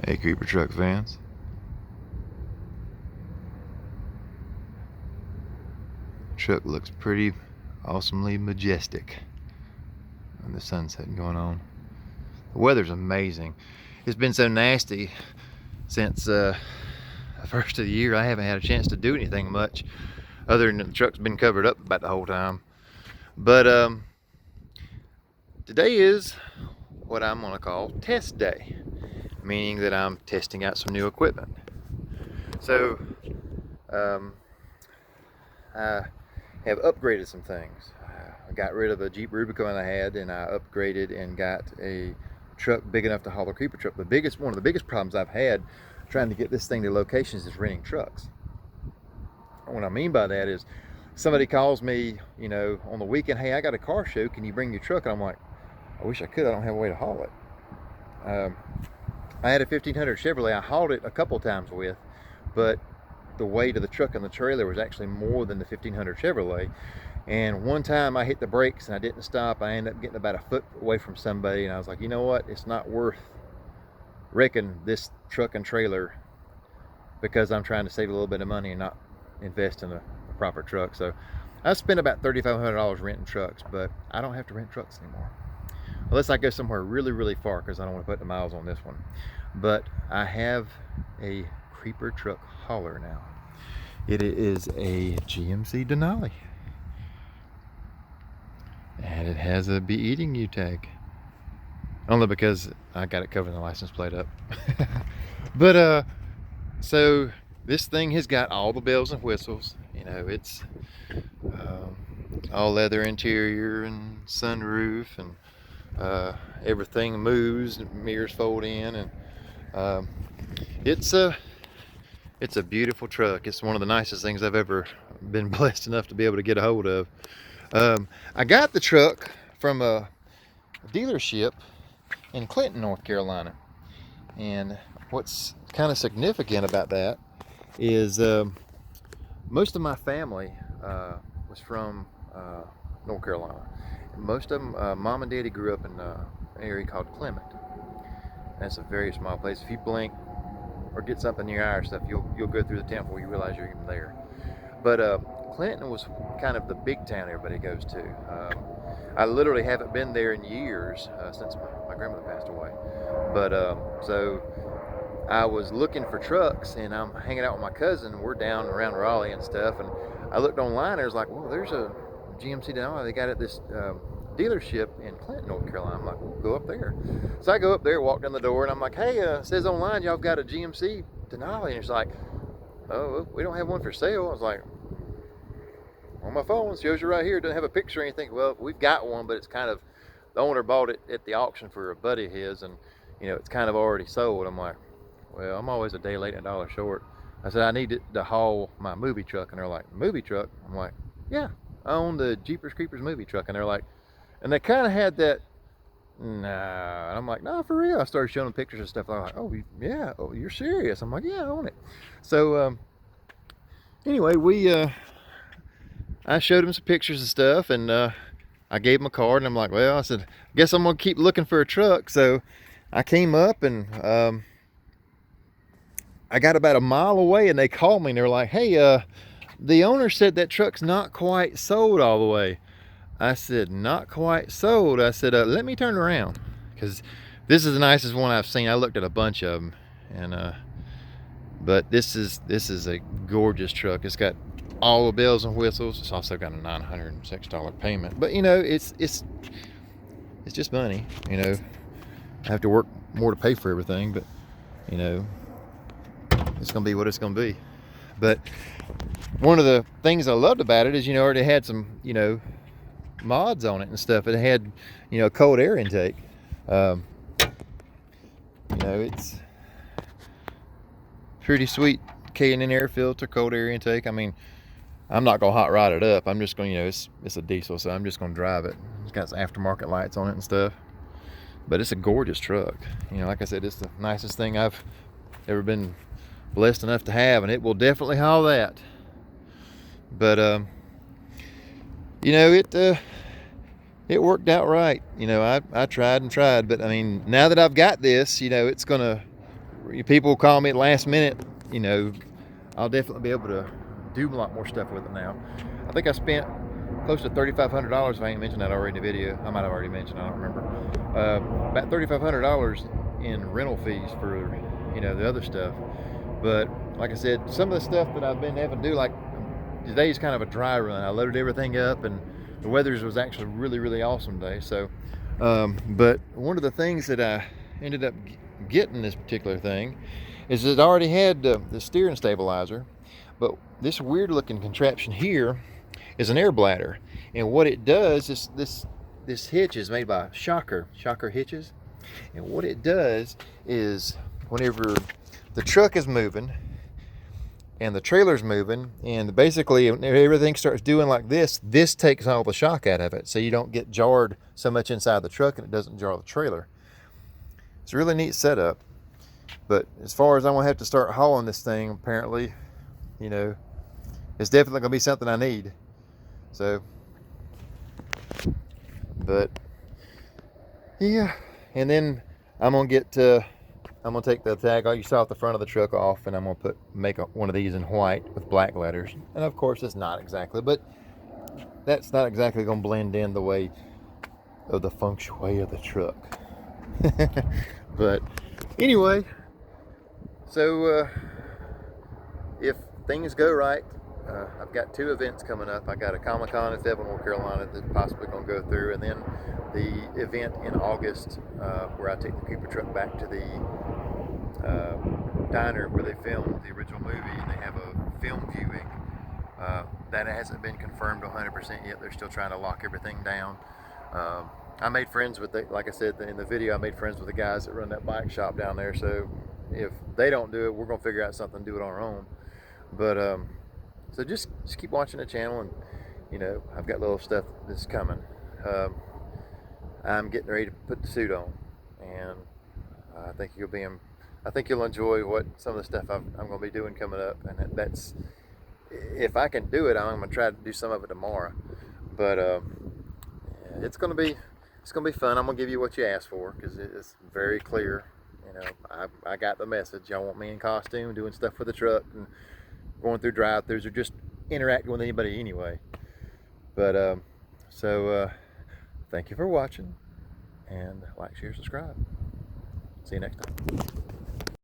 Hey, Creeper Truck fans. Truck looks pretty awesomely majestic and the sunset going on. The weather's amazing. It's been so nasty since the first of the year. I haven't had a chance to do anything much other than the truck's been covered up about the whole time. But today is what I'm gonna call test day, meaning that I'm testing out some new equipment. So I have upgraded some things. I got rid of a Jeep Rubicon I had, and I upgraded and got a truck big enough to haul a creeper truck. One of the biggest problems I've had trying to get this thing to locations is renting trucks. What I mean by that is somebody calls me, on the weekend, hey, I got a car show, can you bring your truck? And I'm like, I wish I could, I don't have a way to haul it. I had a 1500 Chevrolet I hauled it a couple times with, but the weight of the truck and the trailer was actually more than the 1500 Chevrolet. And one time I hit the brakes and I didn't stop. I ended up getting about a foot away from somebody, and I was like, you know what, it's not worth wrecking this truck and trailer because I'm trying to save a little bit of money and not invest in a proper truck. So I spent about $3,500 renting trucks, but I don't have to rent trucks anymore unless I go somewhere really, really far, because I don't want to put the miles on this one. But I have a creeper truck hauler now. It is a GMC Denali, and it has a Be Eating You tag. Only because I got it covering the license plate up. But so this thing has got all the bells and whistles. It's all leather interior and sunroof, and everything moves, mirrors fold in, and it's a beautiful truck. It's one of the nicest things I've ever been blessed enough to be able to get a hold of. I got the truck from a dealership in Clinton, North Carolina, and what's kind of significant about that is most of my family was from North Carolina. Most of them, mom and daddy grew up in an area called Clement. That's a very small place. If you blink or get something near our stuff, you'll go through the town before you realize you're even there. But Clinton was kind of the big town everybody goes to. I literally haven't been there in years since my grandmother passed away. But so I was looking for trucks, and I'm hanging out with my cousin. We're down around Raleigh and stuff, and I looked online. And I was like, well, there's a GMC Denali they got at this dealership in Clinton, North Carolina. I'm like, we'll go up there. So I go up there, walk down the door, and I'm like, hey, it says online y'all got a GMC Denali. And it's like, oh, we don't have one for sale. I was like, on my phone, shows you right here, doesn't have a picture or anything. Well, we've got one, but it's kind of, the owner bought it at the auction for a buddy of his, and it's kind of already sold. I'm like, well, I'm always a day late and a dollar short. I said, I need it to haul my movie truck. And they're like, movie truck? I'm like, yeah, I own the Jeepers Creepers movie truck. And they're like, and they kind of had that, nah. And I'm like, no, for real. I started showing them pictures and stuff. They're like, oh, yeah, oh, you're serious? I'm like, yeah, I own it. So anyway, I showed them some pictures and stuff, and I gave them a card, and I'm like, well, I said, I guess I'm gonna keep looking for a truck. So I came up, and I got about a mile away, and they called me, and they're like, hey, the owner said that truck's not quite sold all the way. I said, not quite sold. I said, let me turn around, because this is the nicest one I've seen. I looked at a bunch of them, and but this is a gorgeous truck. It's got all the bells and whistles. It's also got a $906 payment, but it's just money. I have to work more to pay for everything, but it's gonna be what it's gonna be. But one of the things I loved about it is it already had some mods on it and stuff. It had cold air intake. It's pretty sweet K&N air filter, cold air intake. I mean, I'm not gonna hot rod it up. I'm just gonna, it's a diesel, so I'm just gonna drive it. It's got some aftermarket lights on it and stuff. But it's a gorgeous truck. Like I said, it's the nicest thing I've ever been blessed enough to have, and it will definitely haul that. But it worked out right. I tried and tried, but I mean, now that I've got this, it's gonna people call me at last minute, you know, I'll definitely be able to do a lot more stuff with it now. I think I spent close to $3,500 if I ain't mentioned that already in the video. I might have already mentioned, I don't remember. About $3,500 in rental fees for, you know, the other stuff. But like I said, some of the stuff that I've been having to do, like today's kind of a dry run. I loaded everything up and the weather was actually really awesome today. So, but one of the things that I ended up getting this particular thing is it already had the steering stabilizer, but this weird looking contraption here is an air bladder. And what it does is this hitch is made by Shocker hitches. And what it does is whenever the truck is moving and the trailer's moving and basically everything starts doing like this takes all the shock out of it, so you don't get jarred so much inside the truck and it doesn't jar the trailer. It's a really neat setup. But as far as I'm gonna have to start hauling this thing, apparently, you know, it's definitely gonna be something I need. So, but yeah, and then I'm gonna take the tag you saw at the front of the truck off, and I'm gonna make one of these in white with black letters. And of course, it's not exactly, but that's not exactly gonna blend in the way of the feng shui of the truck. But anyway, so if things go right, I've got 2 events coming up. I got a Comic-Con in Fayetteville, North Carolina that's possibly going to go through, and then the event in August where I take the Cooper truck back to the diner where they filmed the original movie, and they have a film viewing. That hasn't been confirmed 100% yet. They're still trying to lock everything down. I made friends with, like I said in the video, I made friends with the guys that run that bike shop down there. So if they don't do it, we're gonna figure out something to do it on our own. But so just keep watching the channel, and you know, I've got little stuff that's coming. I'm getting ready to put the suit on, and I think you'll enjoy what some of the stuff I'm going to be doing coming up. And that's, if I can do it, I'm going to try to do some of it tomorrow. But it's going to be fun. I'm going to give you what you asked for, because it's very clear. You know, I got the message. Y'all want me in costume, doing stuff with the truck, and going through drive-thrus, or just interacting with anybody anyway. But thank you for watching, and like, share, subscribe. See you next time.